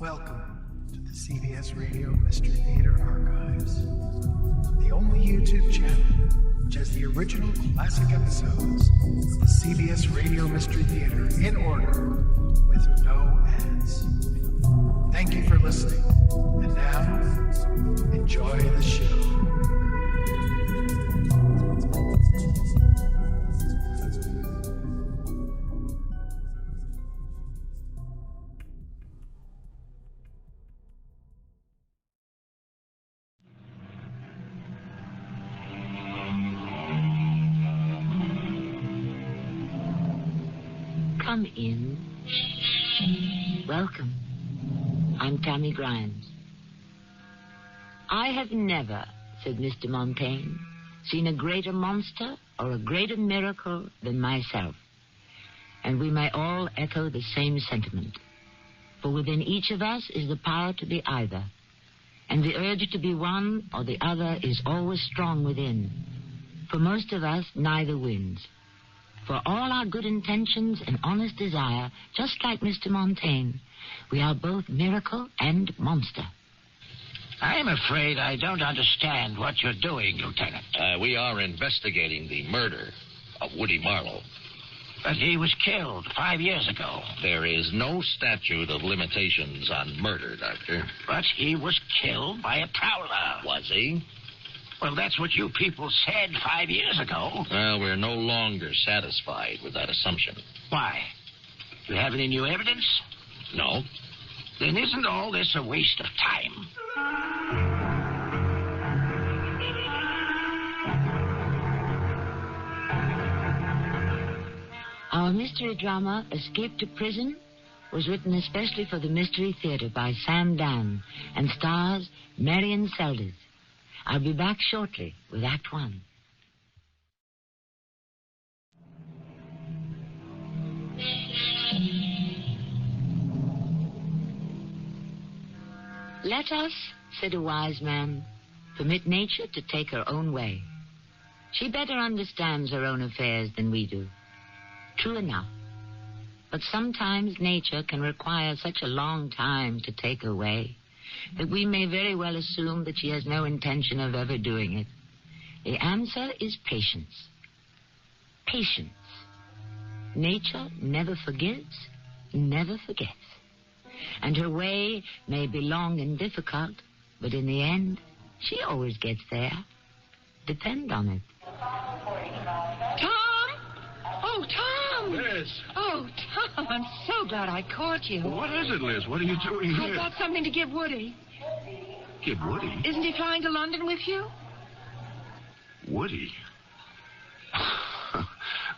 Welcome to the CBS Radio Mystery Theater Archives, the only YouTube channel which has the original classic episodes of the CBS Radio Mystery Theater in order with no ads. Thank you for listening, and now, enjoy the show. Come in. Welcome. I'm Tammy Grimes. I have never, said Mr. Montaigne, seen a greater monster or a greater miracle than myself. And we may all echo the same sentiment. For within each of us is the power to be either. And the urge to be one or the other is always strong within. For most of us, neither wins. For all our good intentions and honest desire, just like Mr. Montaigne, we are both miracle and monster. I'm afraid I don't understand what you're doing, Lieutenant. We are investigating the murder of Woody Marlowe. But he was killed 5 years ago. There is no statute of limitations on murder, Doctor. But he was killed by a prowler. Was he? Well, that's what you people said 5 years ago. Well, we're no longer satisfied with that assumption. Why? Do you have any new evidence? No. Then isn't all this a waste of time? Our mystery drama, Escape to Prison, was written especially for the Mystery Theater by Dann and stars Marian Seldes. I'll be back shortly with Act One. Let us, said a wise man, permit nature to take her own way. She better understands her own affairs than we do. True enough. But sometimes nature can require such a long time to take her way that we may very well assume that she has no intention of ever doing it. The answer is patience. Patience. Nature never forgives, never forgets. And her way may be long and difficult, but in the end, she always gets there. Depend on it. Tom? Oh, Tom! Liz! Oh, Tom, I'm so glad I caught you. Well, what is it, Liz? What are you doing I've here? got something to give Woody. Give Woody? Isn't he flying to London with you? Woody?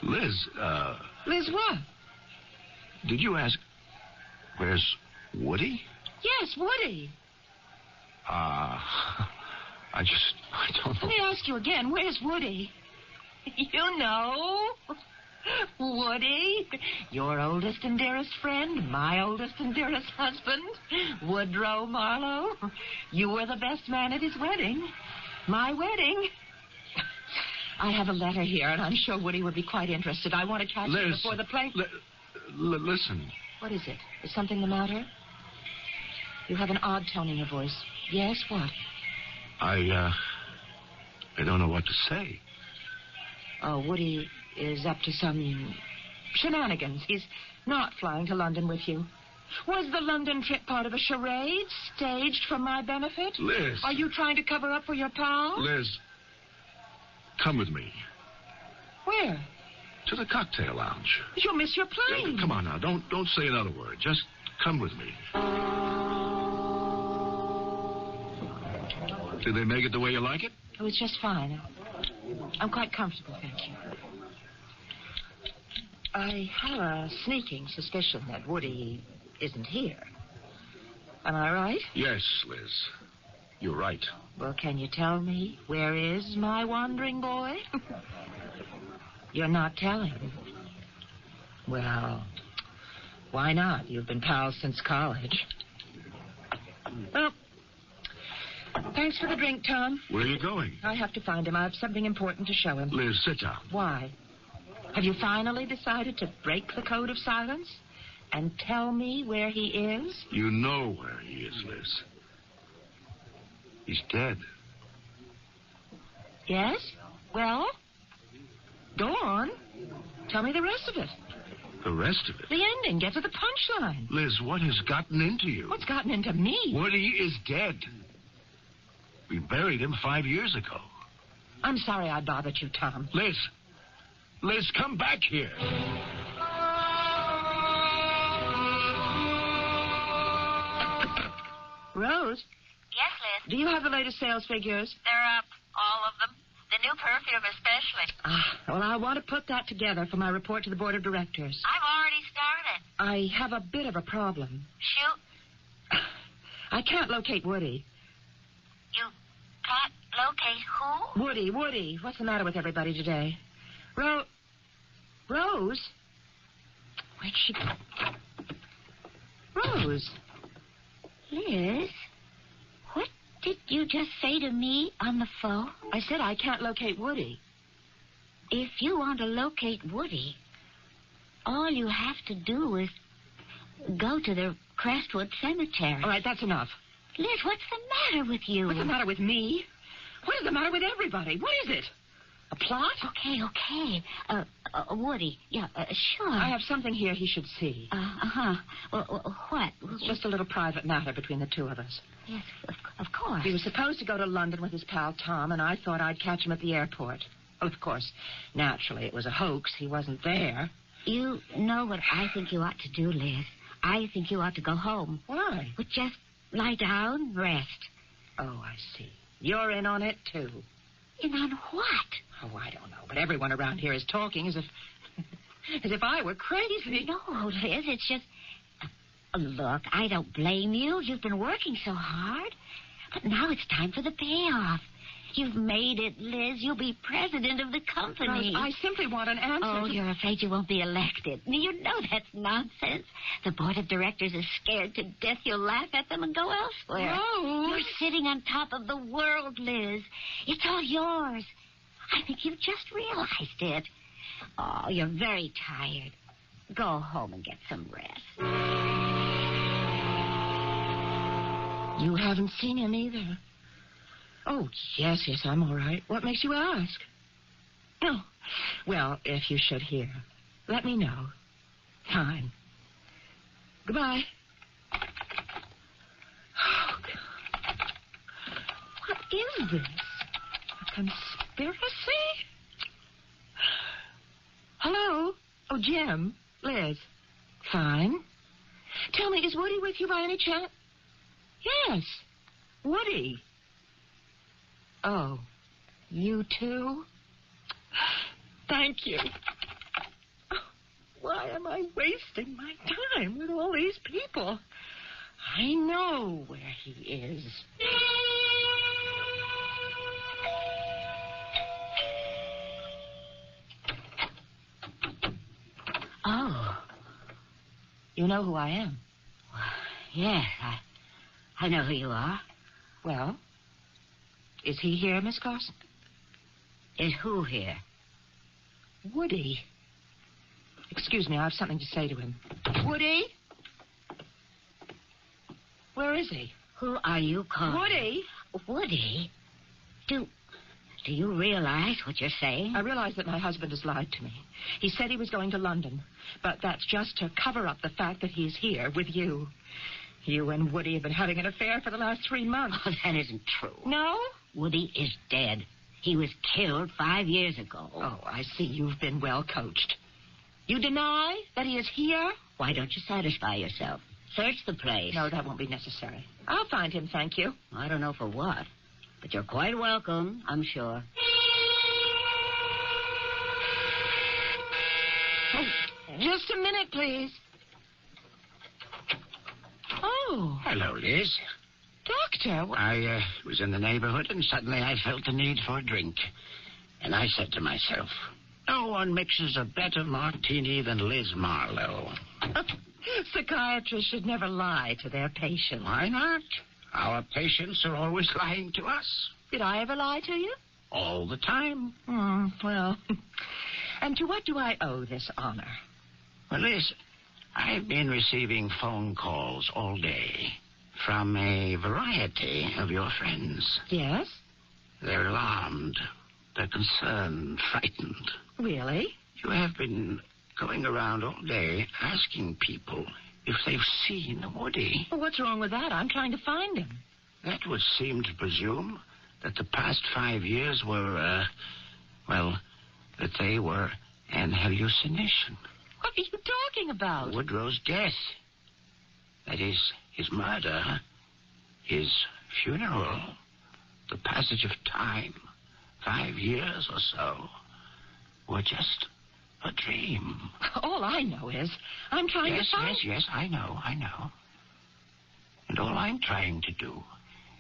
Liz, Liz, what? did you ask... Where's Woody? Yes, Woody. I don't know. Let me ask you again, where's Woody? You know. Woody, your oldest and dearest friend, my oldest and dearest husband, Woodrow Marlowe. You were the best man at his wedding. My wedding. I have a letter here, and I'm sure Woody would be quite interested. I want to catch him before the plane... Listen. What is it? Is something the matter? You have an odd tone in your voice. Yes, what? I don't know what to say. Oh, Woody is up to some shenanigans. He's not flying to London with you. Was the London trip part of a charade staged for my benefit? Liz. Are you trying to cover up for your pal? Liz, come with me. Where? To the cocktail lounge. You'll miss your plane. Come on now. Don't say another word. Just come with me. Did they make it the way you like it? Oh, it's just fine. I'm quite comfortable, thank you. I have a sneaking suspicion that Woody isn't here. Am I right? Yes, Liz. You're right. Well, can you tell me where is my wandering boy? You're not telling. Well, why not? You've been pals since college. Well, thanks for the drink, Tom. Where are you going? I have to find him. I have something important to show him. Liz, sit down. Why? Have you finally decided to break the code of silence? and tell me where he is? You know where he is, Liz. He's dead. Yes? Well, go on. Tell me the rest of it. The rest of it? The ending. Get to the punchline. Liz, what has gotten into you? What's gotten into me? Woody is dead. We buried him 5 years ago. I'm sorry I bothered you, Tom. Liz, come back here. Rose, Yes, Liz. do you have the latest sales figures? They're up, all of them. The new perfume especially. Well, I want to put that together for my report to the board of directors. I've already started. I have a bit of a problem. Shoot. I can't locate Woody. You can't locate who? Woody. What's the matter with everybody today? Rose? Where'd she go? Rose. Liz, what did you just say to me on the phone? I said I can't locate Woody. If you want to locate Woody, all you have to do is go to the Crestwood Cemetery. All right, that's enough. Liz, what's the matter with you? What's the matter with me? What is the matter with everybody? What is it? A plot? Okay. Woody. Yeah, sure. I have something here he should see. Well, what? It's just a little private matter between the two of us. Yes, of course. He was supposed to go to London with his pal Tom, and I thought I'd catch him at the airport. Well, of course, naturally, it was a hoax. He wasn't there. You know what I think you ought to do, Liz. I think you ought to go home. Why? But just lie down, rest. Oh, I see. You're in on it, too. In on what? Oh, I don't know. But everyone around here is talking as if I were crazy. No, Liz, it's just... Look, I don't blame you. You've been working so hard. But now it's time for the payoff. You've made it, Liz. You'll be president of the company. Rose, I simply want an answer. Oh, you're afraid you won't be elected. You know that's nonsense. The board of directors is scared to death you'll laugh at them and go elsewhere. Rose. You're sitting on top of the world, Liz. It's all yours. I think you've just realized it. Oh, you're very tired. Go home and get some rest. You haven't seen him either. Oh, yes, I'm all right. What makes you ask? Oh, well, if you should hear, let me know. Fine. Goodbye. Oh, God. What is this? A conspiracy? Hello? Oh, Jim. Liz. Fine. Tell me, is Woody with you by any chance? Yes. Woody. Oh, you too? Thank you. Why am I wasting my time with all these people? I know where he is. Oh. You know who I am? Yes, I know who you are. Well, is he here, Miss Carson? Is who here? Woody. Excuse me, I have something to say to him. Woody? Where is he? Who are you calling? Woody? Woody? Do you realize what you're saying? I realize that my husband has lied to me. He said he was going to London, but that's just to cover up the fact that he's here with you. You and Woody have been having an affair for the last 3 months. Oh, that isn't true. No? Woody is dead. He was killed 5 years ago. Oh, I see you've been well coached. You deny that he is here? Why don't you satisfy yourself? Search the place. No, that won't be necessary. I'll find him, thank you. I don't know for what, but you're quite welcome, I'm sure. Oh, just a minute, please. Oh, Hello, Liz. Doctor. I was in the neighborhood, and suddenly I felt the need for a drink. And I said to myself, no one mixes a better martini than Liz Marlowe. Psychiatrists should never lie to their patients. Why not? Our patients are always lying to us. Did I ever lie to you? All the time. Well. And to what do I owe this honor? Well, Liz, I've been receiving phone calls all day from a variety of your friends. Yes? They're alarmed. They're concerned, frightened. Really? You have been going around all day asking people if they've seen Woody. Well, what's wrong with that? I'm trying to find him. That would seem to presume that the past 5 years were, that they were an hallucination. What are you talking about? Woodrow's death. That is, his murder, his funeral, the passage of time, 5 years or so, were just a dream. All I know is I'm trying to find... Yes, I know. And all I'm trying to do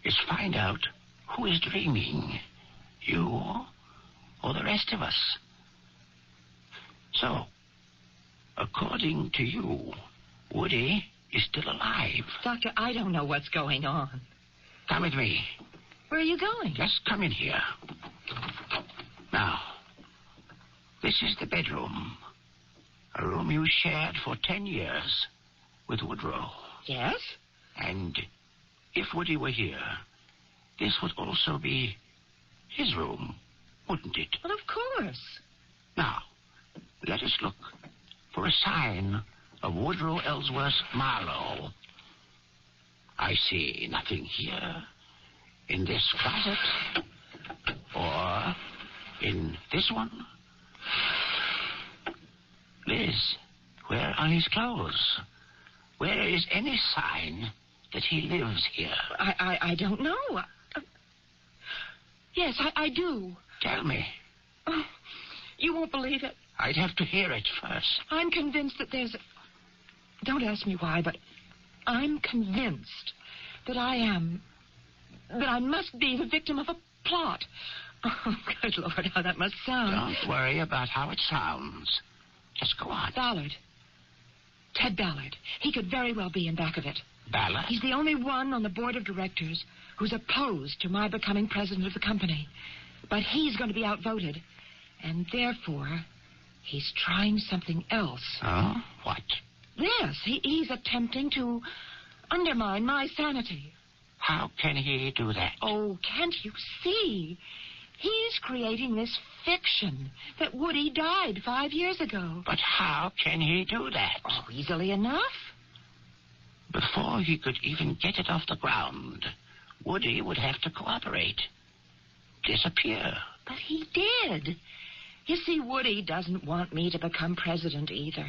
is find out who is dreaming, you or the rest of us. So, according to you, Woody is still alive. Doctor, I don't know what's going on. Come with me. Where are you going? Just come in here. Now, this is the bedroom. A room you shared for 10 years with Woodrow. Yes? And if Woody were here, this would also be his room, wouldn't it? Well, of course. Now, let us look for a sign of Woodrow Ellsworth Marlowe. I see nothing here, in this closet, or in this one. Liz, where are his clothes? Where is any sign that he lives here? I don't know. Yes, I do. Tell me. Oh, you won't believe it. I'd have to hear it first. I'm convinced that there's... Don't ask me why, but I'm convinced that I must be the victim of a plot. Oh, good Lord, how that must sound. Don't worry about how it sounds. Just go on. Ballard. Ted Ballard. He could very well be in back of it. Ballard? He's the only one on the board of directors who's opposed to my becoming president of the company. But he's going to be outvoted. And therefore, he's trying something else. Oh? What? Yes, he's attempting to undermine my sanity. How can he do that? Oh, can't you see? He's creating this fiction that Woody died 5 years ago. But how can he do that? Oh, easily enough. Before he could even get it off the ground, Woody would have to cooperate. Disappear. But he did. You see, Woody doesn't want me to become president either.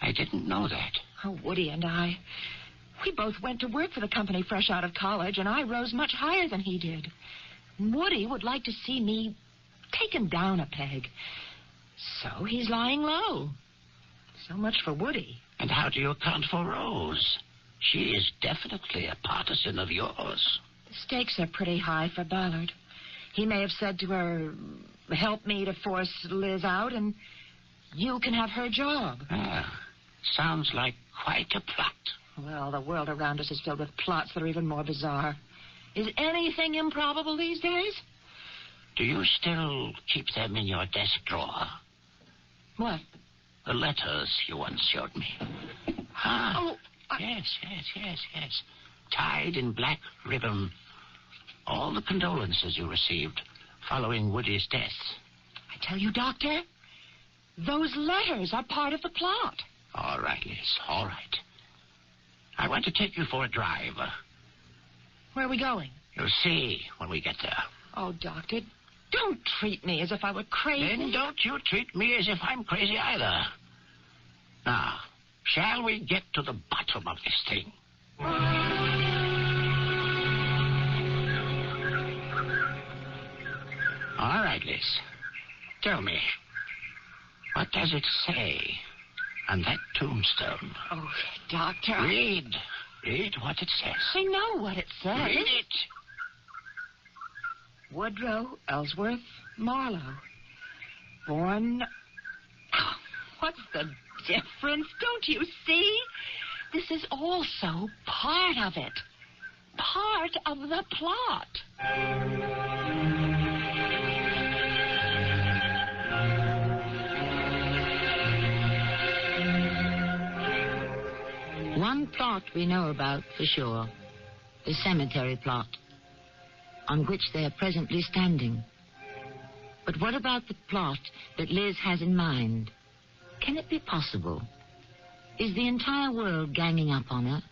I didn't know that. Oh, Woody and I, we both went to work for the company fresh out of college, and I rose much higher than he did. Woody would like to see me taken down a peg. So he's lying low. So much for Woody. And how do you account for Rose? She is definitely a partisan of yours. The stakes are pretty high for Ballard. He may have said to her, help me to force Liz out, and you can have her job. Sounds like quite a plot. Well, the world around us is filled with plots that are even more bizarre. Is anything improbable these days? Do you still keep them in your desk drawer? What? The letters you once showed me. Oh, Yes. Tied in black ribbon. All the condolences you received following Woody's death. I tell you, Doctor, those letters are part of the plot. All right, Liz, all right. I want to take you for a drive. Where are we going? You'll see when we get there. Oh, Doctor, don't treat me as if I were crazy. Then don't you treat me as if I'm crazy either. Now, shall we get to the bottom of this thing? All right, Liz. Tell me, what does it say on that tombstone? Oh, Doctor. Read what it says. I know what it says. Read it. Woodrow Ellsworth Marlowe. Born... Oh, what's the difference? Don't you see? This is also part of it. Part of the plot. One plot we know about for sure, the cemetery plot, on which they are presently standing. But what about the plot that Liz has in mind? Can it be possible? Is the entire world ganging up on her?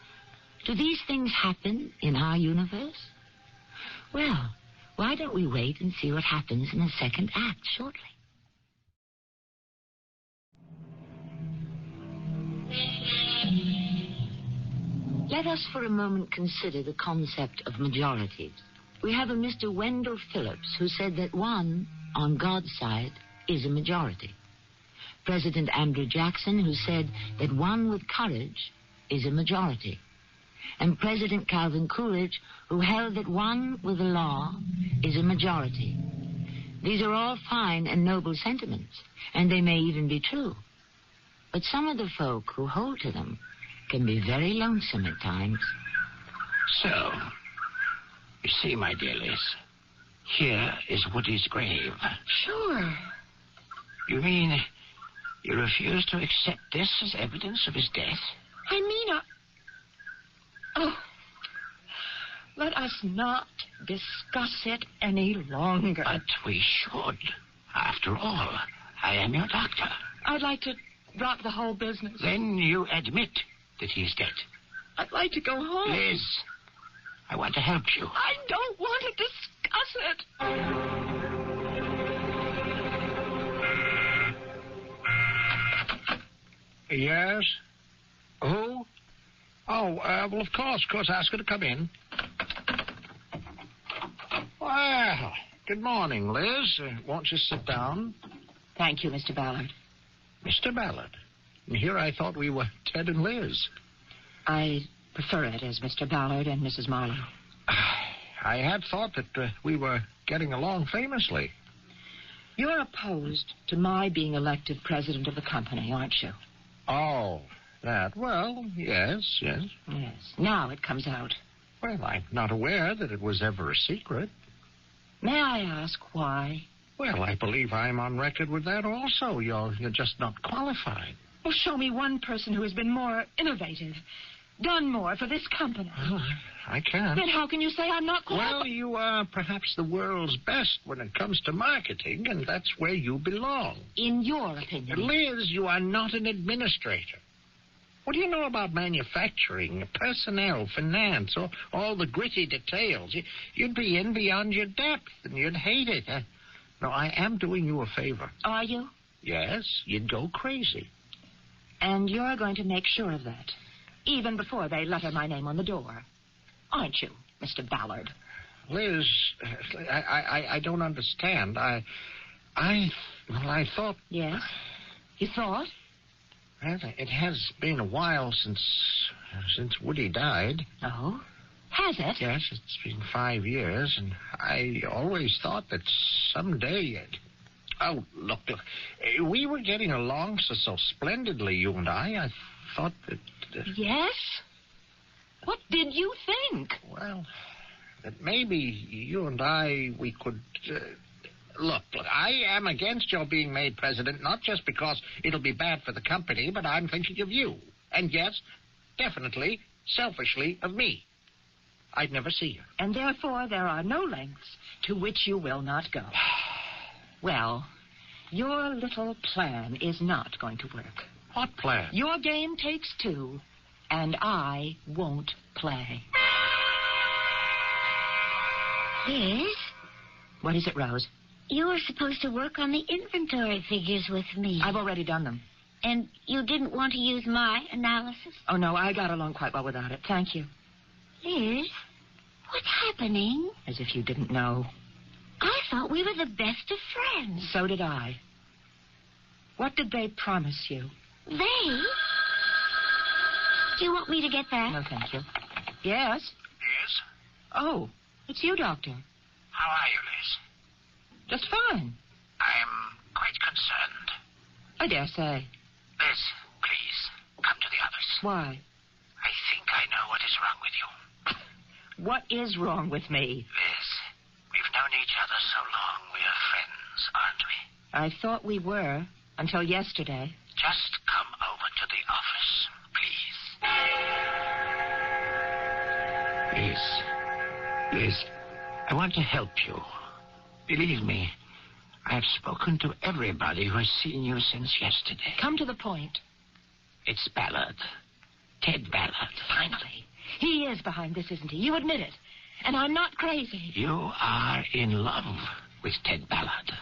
Do these things happen in our universe? Well, why don't we wait and see what happens in the second act shortly? Let us for a moment consider the concept of majorities. We have a Mr. Wendell Phillips who said that one, on God's side, is a majority. President Andrew Jackson who said that one with courage is a majority. And President Calvin Coolidge who held that one with the law is a majority. These are all fine and noble sentiments, and they may even be true. But some of the folk who hold to them can be very lonesome at times. So, you see, my dear Liz, here is Woody's grave. Sure. You mean you refuse to accept this as evidence of his death? I mean, Oh, let us not discuss it any longer. But we should. After all, I am your doctor. I'd like to drop the whole business. Then you admit that he's dead. I'd like to go home. Liz, I want to help you. I don't want to discuss it. Yes? Who? Oh, well, of course. Ask her to come in. Well, good morning, Liz. Won't you sit down? Thank you, Mr. Ballard. Mr. Ballard. And here I thought we were Ted and Liz. I prefer it as Mr. Ballard and Mrs. Marlowe. I had thought that we were getting along famously. You're opposed to my being elected president of the company, aren't you? Oh, that. Well, yes. Yes. Now it comes out. Well, I'm not aware that it was ever a secret. May I ask why? Well, I believe I'm on record with that also. You're just not qualified. Well, show me one person who has been more innovative, done more for this company. Well, I can't. Then how can you say I'm not qualified? Well, you are perhaps the world's best when it comes to marketing, and that's where you belong. In your opinion. Liz, you are not an administrator. What do you know about manufacturing, personnel, finance, or all the gritty details? You'd be in beyond your depth, and you'd hate it. No, I am doing you a favor. Are you? Yes, you'd go crazy. And you're going to make sure of that, even before they letter my name on the door. Aren't you, Mr. Ballard? Liz, I don't understand. I thought... Yes? You thought? Well, it has been a while since Woody died. Oh? Has it? Yes, it's been 5 years, and I always thought that someday... Oh, look. We were getting along so splendidly, you and I. I thought that... Yes? What did you think? Well, that maybe you and I, we could... Look, I am against your being made president, not just because it'll be bad for the company, but I'm thinking of you. And yes, definitely, selfishly, of me. I'd never see you. And therefore, there are no lengths to which you will not go. Well, your little plan is not going to work. What plan? Your game takes two, and I won't play. Yes? What is it, Rose? You were supposed to work on the inventory figures with me. I've already done them. And you didn't want to use my analysis? Oh, no, I got along quite well without it. Thank you. Liz, what's happening? As if you didn't know. I thought we were the best of friends. So did I. What did they promise you? They? Do you want me to get that? No, thank you. Yes? Yes? Oh, it's you, Doctor. How are you, Liz? Just fine. I'm quite concerned. I dare say. Liz, please, come to the others. Why? I think I know what is wrong with you. What is wrong with me? Liz, we've known each other so long. We're friends, aren't we? I thought we were, until yesterday. Just come over to the office, please. Liz, I want to help you. Believe me, I have spoken to everybody who has seen you since yesterday. Come to the point. It's Ballard. Ted Ballard. Finally. He is behind this, isn't he? You admit it. And I'm not crazy. You are in love with Ted Ballard.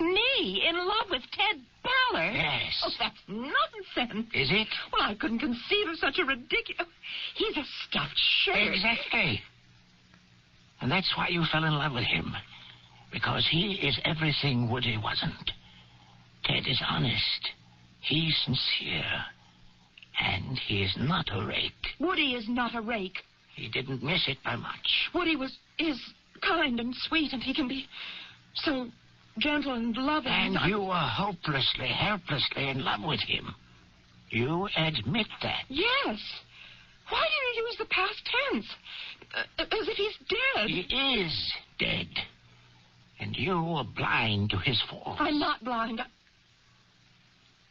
Me? In love with Ted Ballard? Yes. Oh, that's nonsense. Is it? Well, I couldn't conceive of such a ridiculous... He's a stuffed shirt. Exactly. And that's why you fell in love with him. Because he is everything Woody wasn't. Ted is honest. He's sincere. And he is not a rake. Woody is not a rake. He didn't miss it by much. Woody is kind and sweet, and he can be so gentle and loving. And you were hopelessly, helplessly in love with him. You admit that. Yes. Why do you use the past tense? As if he's dead. He is dead. And you were blind to his faults. I'm not blind.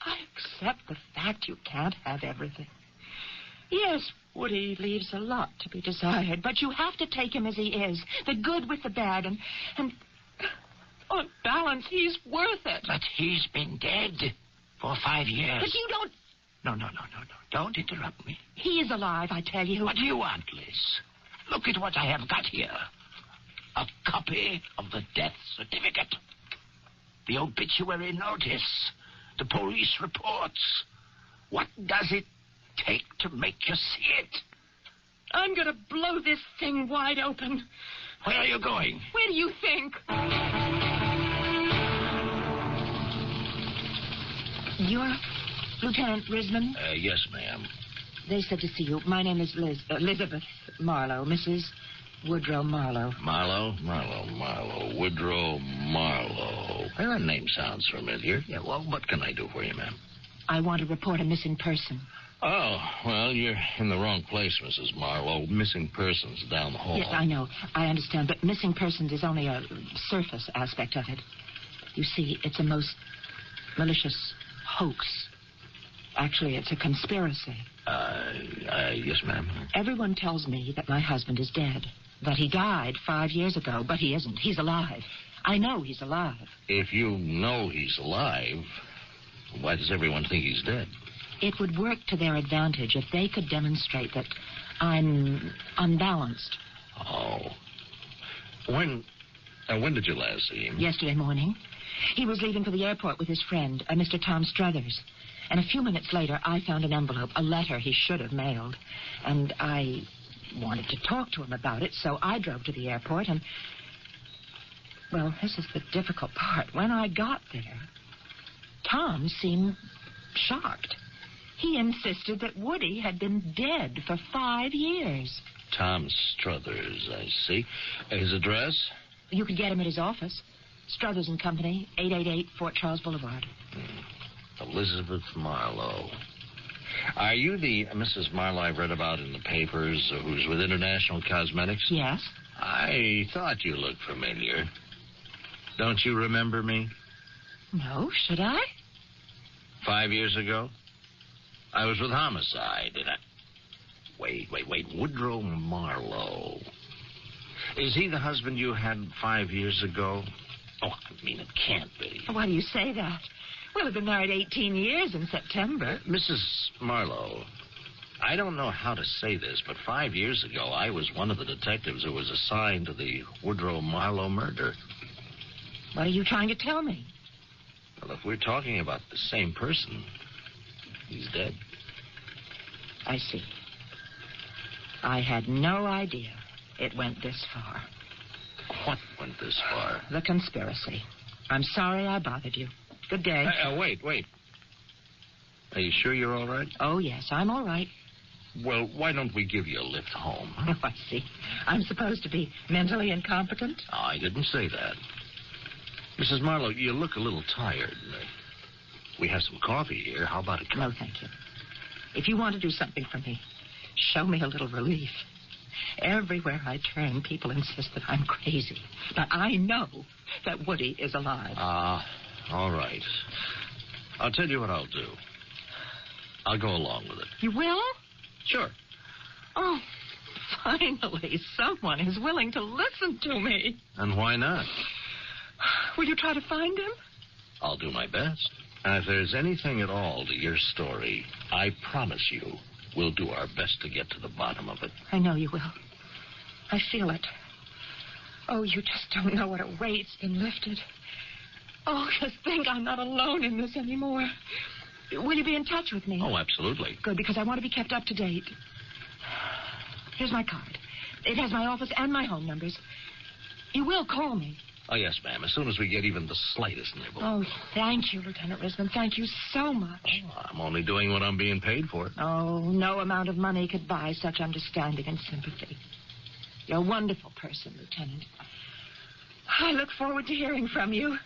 I accept the fact you can't have everything. Yes, Woody leaves a lot to be desired, but you have to take him as he is, the good with the bad, and on balance, he's worth it. But he's been dead for 5 years. But you don't... No. Don't interrupt me. He is alive, I tell you. What do you want, Liz? Look at what I have got here. A copy of the death certificate. The obituary notice. The police reports. What does it take to make you see it? I'm going to blow this thing wide open. Where are you going? Where do you think? You're Lieutenant Risman? Yes, ma'am. They said to see you. My name is Elizabeth Marlowe, Mrs. Woodrow Marlowe. Marlowe? Woodrow Marlowe. Well, that name sounds familiar. Yeah, well, what can I do for you, ma'am? I want to report a missing person. Oh, well, you're in the wrong place, Mrs. Marlowe. Missing persons down the hall. Yes, I know. I understand. But missing persons is only a surface aspect of it. You see, it's a most malicious hoax. Actually, it's a conspiracy. Yes, ma'am. Everyone tells me that my husband is dead. That he died 5 years ago, but he isn't. He's alive. I know he's alive. If you know he's alive, why does everyone think he's dead? It would work to their advantage if they could demonstrate that I'm unbalanced. Oh. When did you last see him? Yesterday morning. He was leaving for the airport with his friend, Mr. Tom Struthers. And a few minutes later, I found an envelope, a letter he should have mailed. And I wanted to talk to him about it, so I drove to the airport and... Well, this is the difficult part. When I got there, Tom seemed shocked. He insisted that Woody had been dead for 5 years. Tom Struthers, I see. His address? You could get him at his office. Struthers and Company, 888 Fort Charles Boulevard. Elizabeth Marlowe. Are you the Mrs. Marlowe I've read about in the papers who's with International Cosmetics? Yes. I thought you looked familiar. Don't you remember me? No, should I? 5 years ago? I was with Homicide, and I... Wait. Woodrow Marlowe. Is he the husband you had 5 years ago? Oh, I mean, it can't be. Why do you say that? We'll have been married 18 years in September. Mrs. Marlowe, I don't know how to say this, but 5 years ago, I was one of the detectives who was assigned to the Woodrow Marlowe murder. What are you trying to tell me? Well, if we're talking about the same person, he's dead. I see. I had no idea it went this far. What went this far? The conspiracy. I'm sorry I bothered you. Good day. Wait. Are you sure you're all right? Oh, yes, I'm all right. Well, why don't we give you a lift home? Oh, I see. I'm supposed to be mentally incompetent? Oh, I didn't say that. Mrs. Marlowe, you look a little tired. We have some coffee here. How about a cup? No, thank you. If you want to do something for me, show me a little relief. Everywhere I turn, people insist that I'm crazy. But I know that Woody is alive. All right. I'll tell you what I'll do. I'll go along with it. You will? Sure. Oh, Finally, someone is willing to listen to me. And why not? Will you try to find him? I'll do my best. And if there's anything at all to your story, I promise you we'll do our best to get to the bottom of it. I know you will. I feel it. Oh, you just don't know what a weight's been lifted. Oh, just think I'm not alone in this anymore. Will you be in touch with me? Oh, absolutely. Good, because I want to be kept up to date. Here's my card. It has my office and my home numbers. You will call me. Oh, yes, ma'am. As soon as we get even the slightest nibble. Oh, thank you, Lieutenant Risman. Thank you so much. Oh, I'm only doing what I'm being paid for. Oh, no amount of money could buy such understanding and sympathy. You're a wonderful person, Lieutenant. I look forward to hearing from you.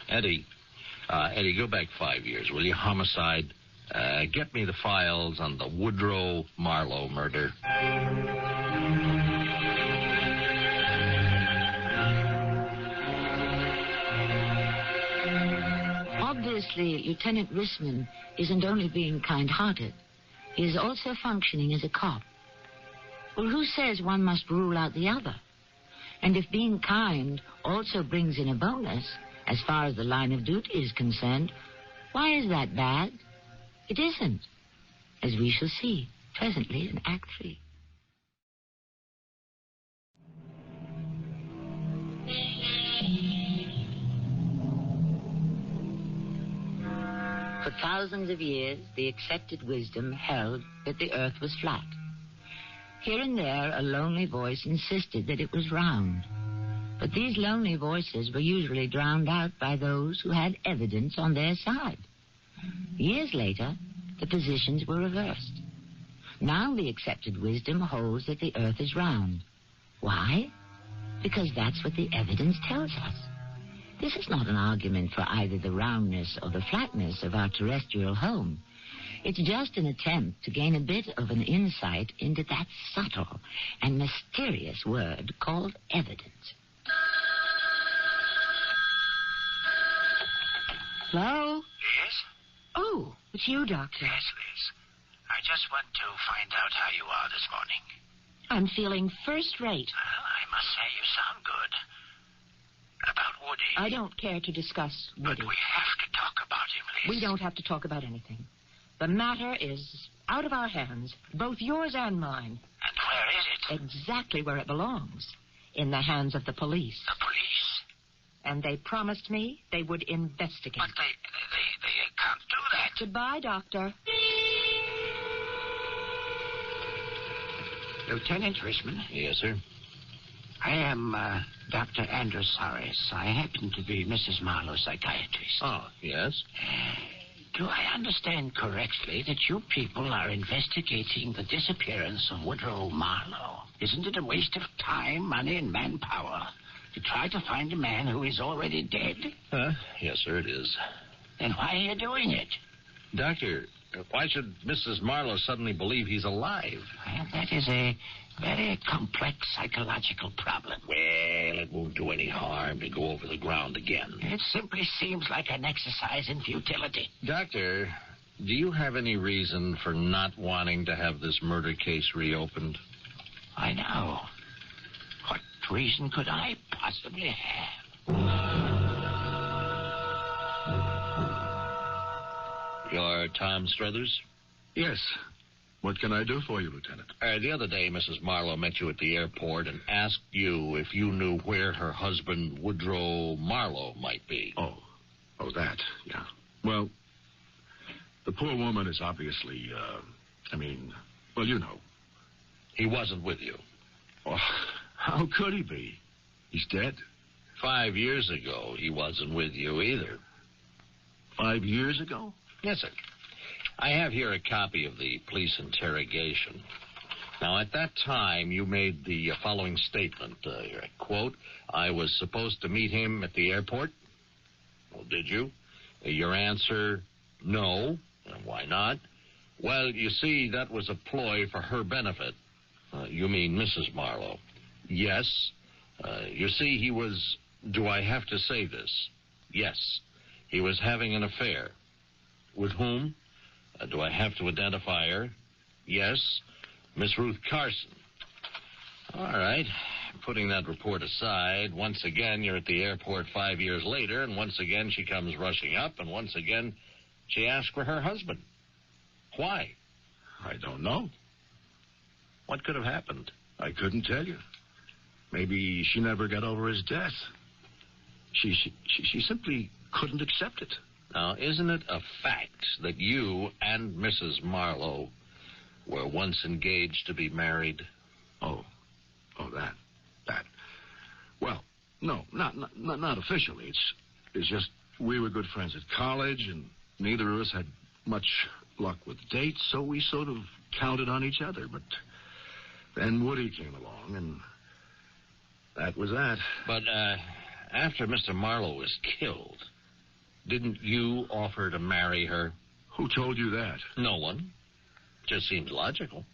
Eddie, go back 5 years, will you? Homicide. Get me the files on the Woodrow Marlowe murder. Obviously, Lieutenant Risman isn't only being kind-hearted. He is also functioning as a cop. Well, who says one must rule out the other? And if being kind also brings in a bonus, as far as the line of duty is concerned, why is that bad? It isn't, as we shall see presently in Act 3. For thousands of years, the accepted wisdom held that the earth was flat. Here and there, a lonely voice insisted that it was round. But these lonely voices were usually drowned out by those who had evidence on their side. Years later, the positions were reversed. Now the accepted wisdom holds that the earth is round. Why? Because that's what the evidence tells us. This is not an argument for either the roundness or the flatness of our terrestrial home. It's just an attempt to gain a bit of an insight into that subtle and mysterious word called evidence. Hello? Yes? Oh, it's you, Doctor. Yes, Liz. I just want to find out how you are this morning. I'm feeling first rate. Well, I must say you sound good. About Woody. I don't care to discuss Woody. But we have to talk about him, Liz. We don't have to talk about anything. The matter is out of our hands, both yours and mine. And where is it? Exactly where it belongs. In the hands of the police. The police? And they promised me they would investigate. But they can't do that. Goodbye, Doctor. Lieutenant Risman? Yes, sir. I am Dr. Andrew Soros. I happen to be Mrs. Marlowe's psychiatrist. Oh, yes? Do I understand correctly that you people are investigating the disappearance of Woodrow Marlowe? Isn't it a waste of time, money, and manpower to try to find a man who is already dead? Yes, sir, it is. Then why are you doing it? Doctor, why should Mrs. Marlowe suddenly believe he's alive? Well, that is a very complex psychological problem. Well, it won't do any harm to go over the ground again. It simply seems like an exercise in futility. Doctor, do you have any reason for not wanting to have this murder case reopened? I know. What reason could I possibly have? You're Tom Struthers? Yes. What can I do for you, Lieutenant? The other day, Mrs. Marlowe met you at the airport and asked you if you knew where her husband, Woodrow Marlowe, might be. Oh, that, yeah. Well, the poor woman is obviously, well, you know. He wasn't with you. Oh, how could he be? He's dead. 5 years ago, he wasn't with you either. 5 years ago? Yes, sir. I have here a copy of the police interrogation. Now, at that time, you made the following statement. Here, I quote, "I was supposed to meet him at the airport." Well, did you? Your answer, no. Why not? Well, you see, that was a ploy for her benefit. You mean Mrs. Marlowe. Yes. You see, he was... Do I have to say this? Yes. He was having an affair. With whom? Do I have to identify her? Yes, Miss Ruth Carson. All right. Putting that report aside, once again you're at the airport 5 years later, and once again she comes rushing up, and once again she asks for her husband. Why? I don't know. What could have happened? I couldn't tell you. Maybe she never got over his death. She simply couldn't accept it. Now, isn't it a fact that you and Mrs. Marlowe were once engaged to be married? Oh, that. Well, no, not officially. It's just we were good friends at college, and neither of us had much luck with dates, so we sort of counted on each other. But then Woody came along, and that was that. But after Mr. Marlowe was killed, didn't you offer to marry her? Who told you that? No one. Just seems logical.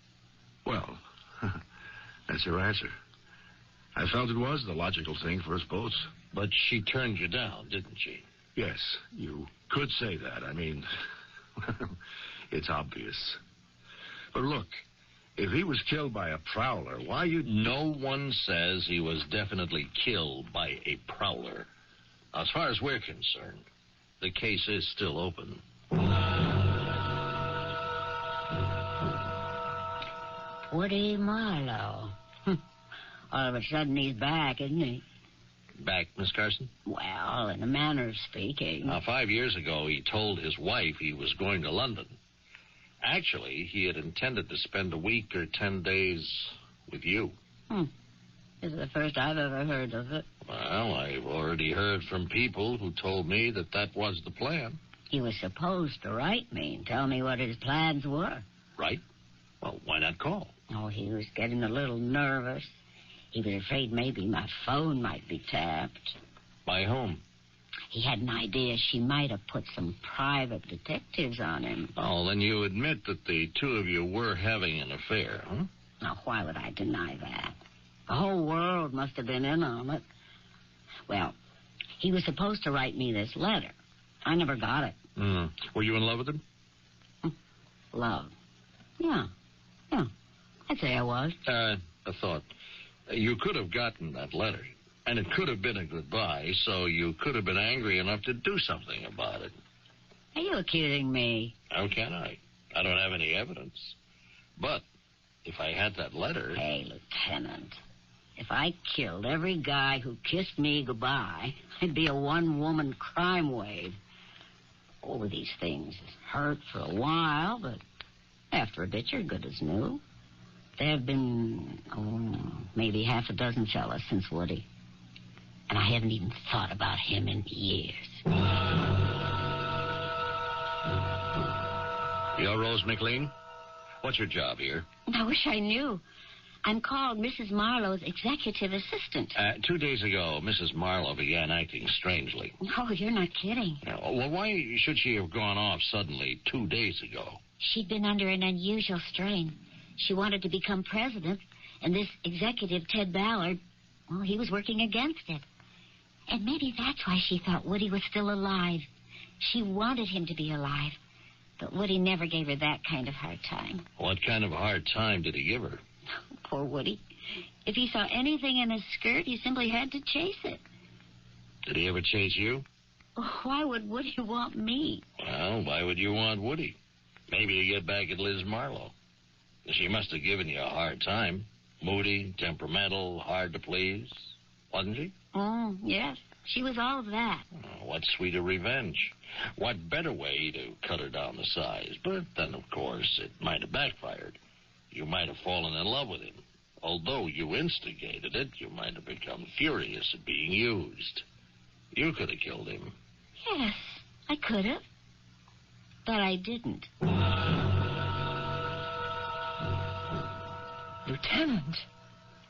Well, that's her answer. I felt it was the logical thing for us both. But she turned you down, didn't she? Yes, you could say that. I mean, it's obvious. But look, if he was killed by a prowler, why you... No one says he was definitely killed by a prowler. As far as we're concerned, the case is still open. Woody Marlowe. All of a sudden he's back, isn't he? Back, Miss Carson? Well, in a manner of speaking. Now, 5 years ago, he told his wife he was going to London. Actually, he had intended to spend a week or 10 days with you. This is the first I've ever heard of it. Well, I've already heard from people who told me that was the plan. He was supposed to write me and tell me what his plans were. Right? Well, why not call? Oh, he was getting a little nervous. He was afraid maybe my phone might be tapped. By whom? He had an idea she might have put some private detectives on him. Oh, then you admit that the two of you were having an affair, huh? Now, why would I deny that? The whole world must have been in on it. Well, he was supposed to write me this letter. I never got it. Were you in love with him? Love? Yeah. I'd say I was. A thought. You could have gotten that letter, and it could have been a goodbye, so you could have been angry enough to do something about it. Are you accusing me? How can I? I don't have any evidence. But if I had that letter... Hey, Lieutenant, if I killed every guy who kissed me goodbye, I'd be a one-woman crime wave. All of these things hurt for a while, but after a bit, you're good as new. There have been, maybe half a dozen fellas since Woody. And I haven't even thought about him in years. You're Rose McLean? What's your job here? I wish I knew. I'm called Mrs. Marlowe's executive assistant. 2 days ago, Mrs. Marlowe began acting strangely. Oh, you're not kidding. Well, why should she have gone off suddenly 2 days ago? She'd been under an unusual strain. She wanted to become president, and this executive, Ted Ballard, well, he was working against it. And maybe that's why she thought Woody was still alive. She wanted him to be alive, but Woody never gave her that kind of hard time. What kind of hard time did he give her? Poor Woody. If he saw anything in his skirt, he simply had to chase it. Did he ever chase you? Why would Woody want me? Well, why would you want Woody? Maybe to get back at Liz Marlowe. She must have given you a hard time. Moody, temperamental, hard to please. Wasn't she? Oh, yes. She was all of that. Oh, what sweeter revenge? What better way to cut her down to size? But then, of course, it might have backfired. You might have fallen in love with him. Although you instigated it, you might have become furious at being used. You could have killed him. Yes, I could have. But I didn't. Lieutenant,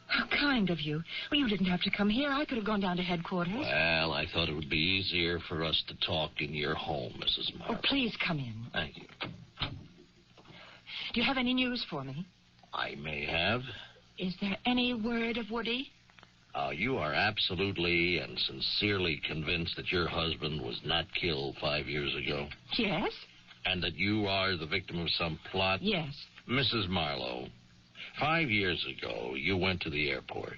how kind of you. Well, you didn't have to come here. I could have gone down to headquarters. Well, I thought it would be easier for us to talk in your home, Mrs. Marlowe. Oh, please come in. Thank you. Do you have any news for me? I may have. Is there any word of Woody? You are absolutely and sincerely convinced that your husband was not killed 5 years ago? Yes. And that you are the victim of some plot? Yes. Mrs. Marlowe, 5 years ago, you went to the airport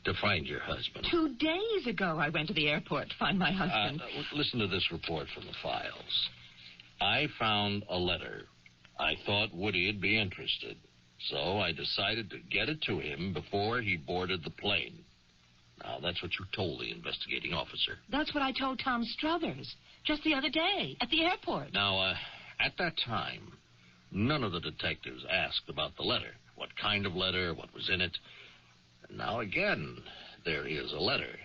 to find your husband. 2 days ago, I went to the airport to find my husband. Listen to this report from the files. I found a letter. I thought Woody'd be interested, so I decided to get it to him before he boarded the plane. Now, that's what you told the investigating officer. That's what I told Tom Struthers just the other day at the airport. Now, at that time, none of the detectives asked about the letter. What kind of letter, what was in it. And now again, there is a letter.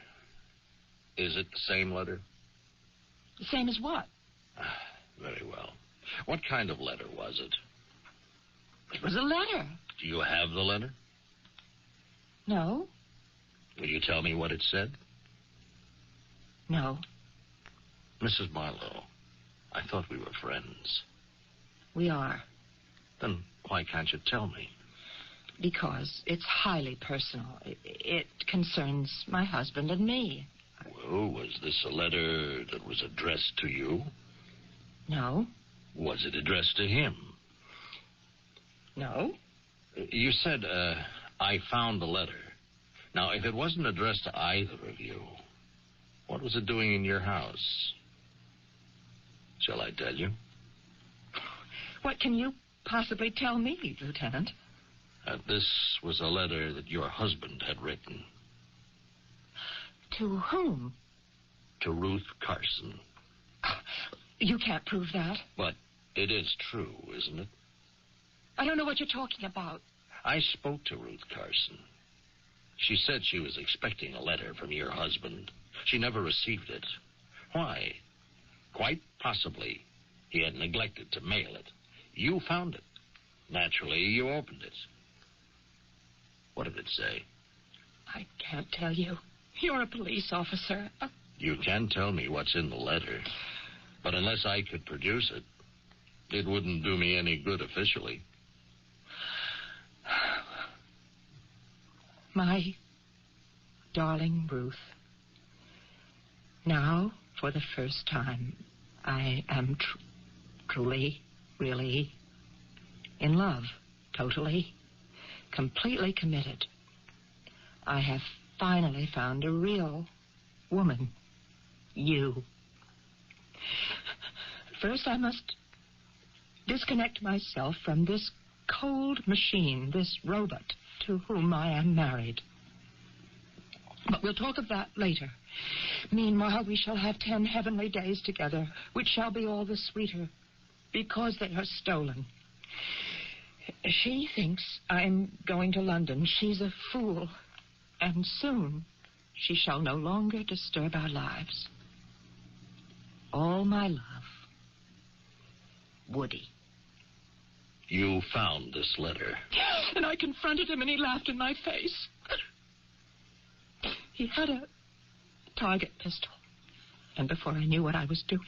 Is it the same letter? The same as what? Very well. What kind of letter was it? It was a letter. Do you have the letter? No. Will you tell me what it said? No. Mrs. Marlowe, I thought we were friends. We are. Then why can't you tell me? Because it's highly personal. It concerns my husband and me. Well, was this a letter that was addressed to you? No. Was it addressed to him? No. You said, I found the letter. Now, if it wasn't addressed to either of you, what was it doing in your house? Shall I tell you? What can you possibly tell me, Lieutenant? This was a letter that your husband had written. To whom? To Ruth Carson. You can't prove that. But it is true, isn't it? I don't know what you're talking about. I spoke to Ruth Carson. She said she was expecting a letter from your husband. She never received it. Why? Quite possibly he had neglected to mail it. You found it. Naturally, you opened it. What did it say? I can't tell you. You're a police officer. You can tell me what's in the letter. But unless I could produce it, it wouldn't do me any good officially. My darling Ruth, now, for the first time, I am truly, really in love, totally, completely committed. I have finally found a real woman, you. First, I must disconnect myself from this cold machine, this robot to whom I am married. But we'll talk of that later. Meanwhile, we shall have 10 heavenly days together, which shall be all the sweeter because they are stolen. She thinks I'm going to London. She's a fool. And soon she shall no longer disturb our lives. All my love, Woody. You found this letter. And I confronted him, and he laughed in my face. He had a target pistol. And before I knew what I was doing,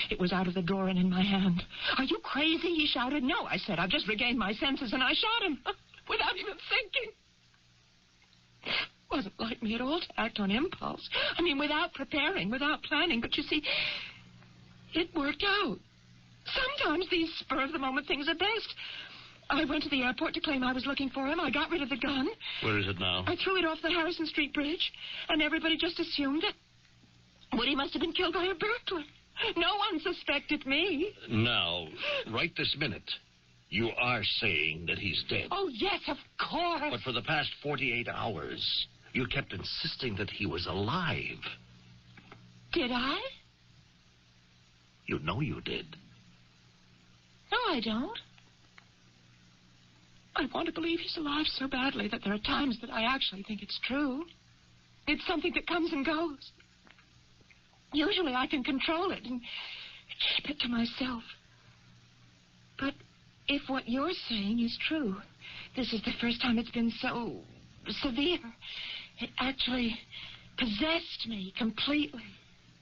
it was out of the drawer and in my hand. Are you crazy? He shouted. No, I said. I've just regained my senses, and I shot him without even thinking. It wasn't like me at all to act on impulse. I mean, without preparing, without planning. But you see, it worked out. Sometimes these spur-of-the-moment things are best. I went to the airport to claim I was looking for him. I got rid of the gun. Where is it now? I threw it off the Harrison Street Bridge, and everybody just assumed that Woody must have been killed by a burglar. No one suspected me. Now, right this minute, you are saying that he's dead. Oh, yes, of course. But for the past 48 hours, you kept insisting that he was alive. Did I? You know you did. No, I don't. I want to believe he's alive so badly that there are times that I actually think it's true. It's something that comes and goes. Usually I can control it and keep it to myself. But if what you're saying is true, this is the first time it's been so severe. It actually possessed me completely.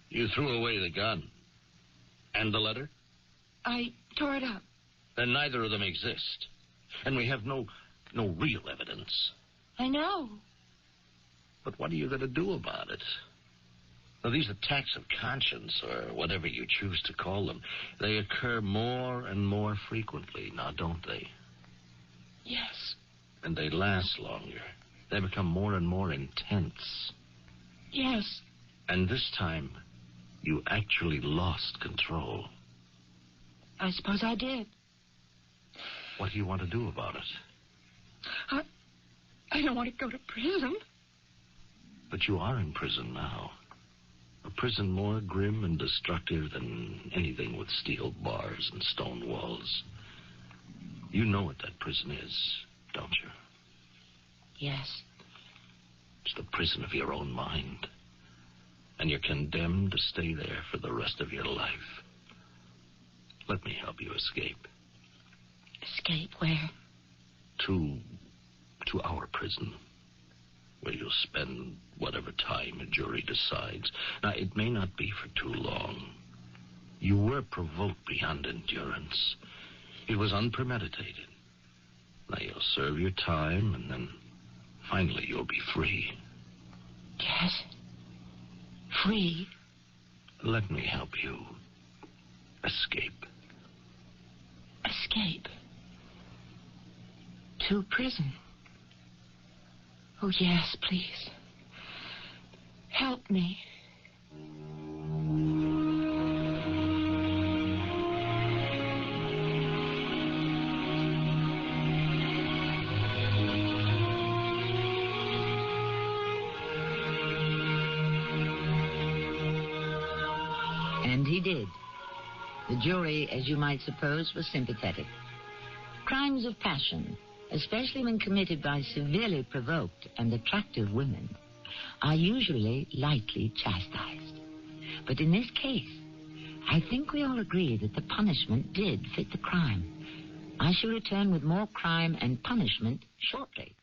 You threw away the gun. And the letter? I tore it up. Then neither of them exist. And we have no real evidence. I know. But what are you going to do about it? Now, these attacks of conscience, or whatever you choose to call them, they occur more and more frequently now, don't they? Yes. And they last longer. They become more and more intense. Yes. And this time, you actually lost control. I suppose I did. What do you want to do about it? I don't want to go to prison. But you are in prison now. A prison more grim and destructive than anything with steel bars and stone walls. You know what that prison is, don't you? Yes. It's the prison of your own mind. And you're condemned to stay there for the rest of your life. Let me help you escape. Escape where? To our prison, where you'll spend whatever time a jury decides. Now, it may not be for too long. You were provoked beyond endurance. It was unpremeditated. Now, you'll serve your time, and then finally you'll be free. Yes. Free? Let me help you escape. Escape? To prison? Oh, yes, please. Help me. And he did. The jury, as you might suppose, was sympathetic. Crimes of passion, especially when committed by severely provoked and attractive women, are usually lightly chastised. But in this case, I think we all agree that the punishment did fit the crime. I shall return with more crime and punishment shortly.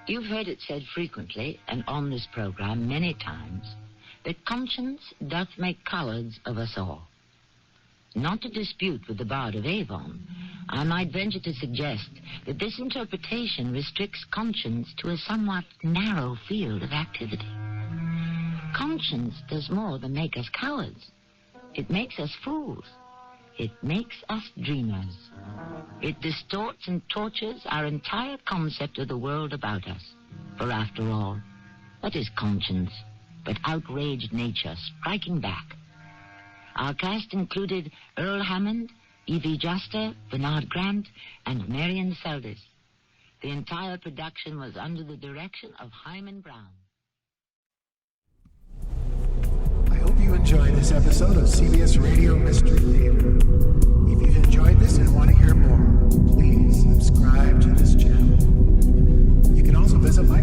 You've heard it said frequently, and on this program many times, that conscience doth make cowards of us all. Not to dispute with the Bard of Avon, I might venture to suggest that this interpretation restricts conscience to a somewhat narrow field of activity. Conscience does more than make us cowards. It makes us fools. It makes us dreamers. It distorts and tortures our entire concept of the world about us. For after all, what is conscience but outraged nature striking back? Our cast included Earl Hammond, Evie Juster, Bernard Grant, and Marian Seldes. The entire production was under the direction of Hyman Brown. I hope you enjoyed this episode of CBS Radio Mystery Theater. If you've enjoyed this and want to hear more, please subscribe to this channel. You can also visit my